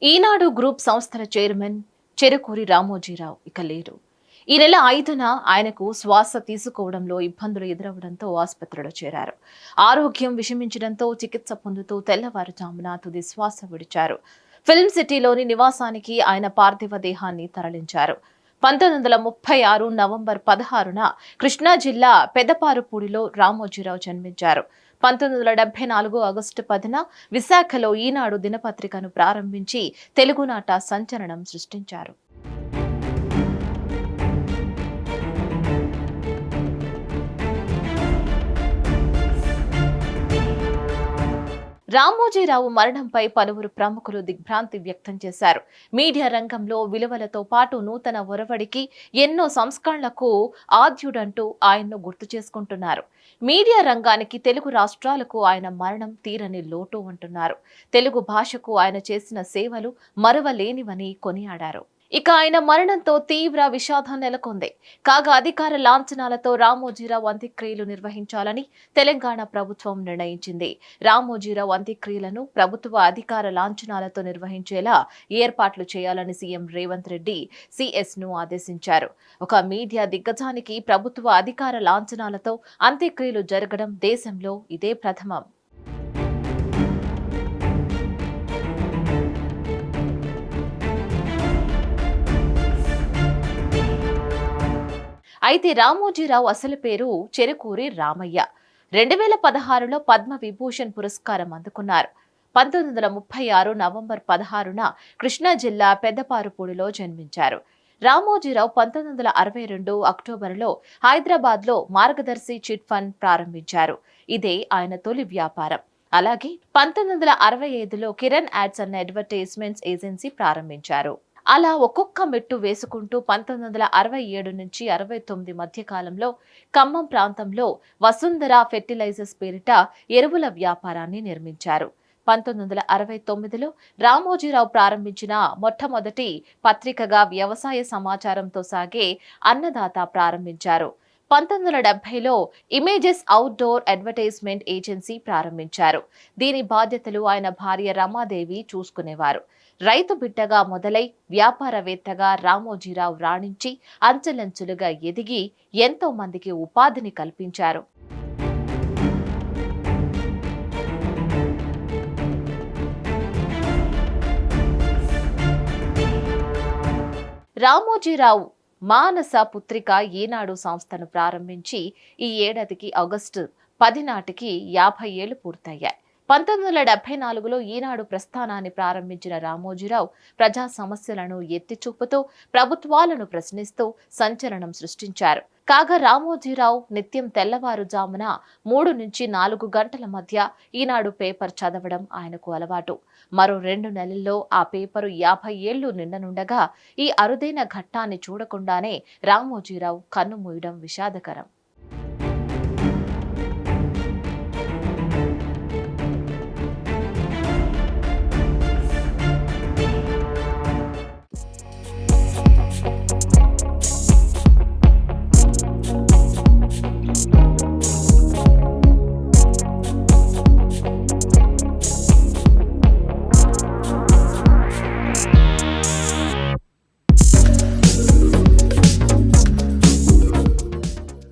ఈనాడు group సంస్థల chairman Cherukuri Ramoji Rao ఇక లేరు. ఈ నెల 5న ఆయనకు శ్వాస తీసుకోవడంలో ఇబ్బందులు ఎదురవడంతో ఆసుపత్రిలో చేరారు. ఆరోగ్యం విషమించడంతో చికిత్స పొందుతూ తెల్లవారుజామున తుది శ్వాస విడిచారు. ఫిల్మ్ సిటీలోని నివాసానికి ఆయన పార్థివ దేహాన్ని తరలించారు. 1936 నవంబర్ 16న కృష్ణా జిల్లా పెదపారుపూడిలో రామోజీరావు జన్మించారు. 1974 ఆగస్టు 10న విశాఖలో ఈనాడు దినపత్రికను ప్రారంభించి తెలుగునాట సంచలనం సృష్టించారు. రామోజీరావు మరణంపై పలువురు ప్రముఖులు దిగ్భ్రాంతి వ్యక్తం చేశారు. మీడియా రంగంలో విలువలతో పాటు నూతన ఒరవడికి ఎన్నో సంస్కరణలకు ఆద్యుడంటూ ఆయన్ను గుర్తు చేసుకుంటున్నారు. మీడియా రంగానికి తెలుగు రాష్ట్రాలకు ఆయన మరణం తీరని లోటు అంటున్నారు. తెలుగు భాషకు ఆయన చేసిన సేవలు మరువలేనివని కొనియాడారు. ఇక ఆయన మరణంతో తీవ్ర విషాదం నెలకొంది. కాగా అధికార లాంఛనాలతో రామోజీరావు అంత్యక్రియలు నిర్వహించాలని తెలంగాణ ప్రభుత్వం నిర్ణయించింది. రామోజీరావు అంత్యక్రియలను ప్రభుత్వ అధికార లాంఛనాలతో నిర్వహించేలా ఏర్పాట్లు చేయాలని సీఎం రేవంత్ రెడ్డి సిఎస్ను ఆదేశించారు. ఒక మీడియా దిగ్గజానికి ప్రభుత్వ అధికార లాంఛనాలతో అంత్యక్రియలు జరగడం దేశంలో ఇదే ప్రథమం. అయితే రామోజీరావు అసలు పేరు చెరుకూరి రామయ్య. 2016లో పద్మ విభూషణ్ పురస్కారం అందుకున్నారు. 1936 నవంబర్ 16న కృష్ణా జిల్లా పెద్దపారుపూడిలో జన్మించారు. రామోజీరావు 1962 అక్టోబర్లో హైదరాబాద్లో మార్గదర్శి చిట్ ఫండ్ ప్రారంభించారు. ఇదే ఆయన తొలి వ్యాపారం. అలాగే 1965లో Kiran ads and advertisements agency ప్రారంభించారు. అలా ఒక్కొక్క మెట్టు వేసుకుంటూ 1967 నుంచి 69 మధ్య కాలంలో ఖమ్మం ప్రాంతంలో వసుంధర ఫెర్టిలైజర్స్ పేరిట ఎరువుల వ్యాపారాన్ని నిర్మించారు. 1969లో రామోజీరావు ప్రారంభించిన మొట్టమొదటి పత్రికగా వ్యవసాయ సమాచారంతో సాగే అన్నదాత ప్రారంభించారు. 1970లో ఇమేజెస్ అవుట్డోర్ అడ్వర్టైజ్మెంట్ ఏజెన్సీ ప్రారంభించారు. దీని బాధ్యతలు ఆయన భార్య రమాదేవి చూసుకునేవారు. రైతు బిడ్డగా మొదలై వ్యాపారవేత్తగా రామోజీరావు రాణించి అంచెలంచెలుగా ఎదిగి ఎంతో మందికి ఉపాధిని కల్పించారు. రామోజీరావు మానస పుత్రిక ఈనాడు సంస్థను ప్రారంభించి ఈ ఏడాదికి ఆగస్టు 10 నాటికి 50 ఏళ్లు పూర్తయ్యాయి. 1974లో ఈనాడు ప్రస్థానాన్ని ప్రారంభించిన రామోజీరావు ప్రజా సమస్యలను ఎత్తి చూపుతూ ప్రభుత్వాలను ప్రశ్నిస్తూ సంచలనం సృష్టించారు. కాగా రామోజీరావు నిత్యం తెల్లవారుజామున 3 నుంచి 4 గంటల మధ్య ఈనాడు పేపర్ చదవడం ఆయనకు అలవాటు. మరో 2 నెలల్లో ఆ పేపరు 50 ఏళ్లు నిండనుండగా ఈ అరుదైన ఘట్టాన్ని చూడకుండానే రామోజీరావు కన్నుమూయడం విషాదకరం.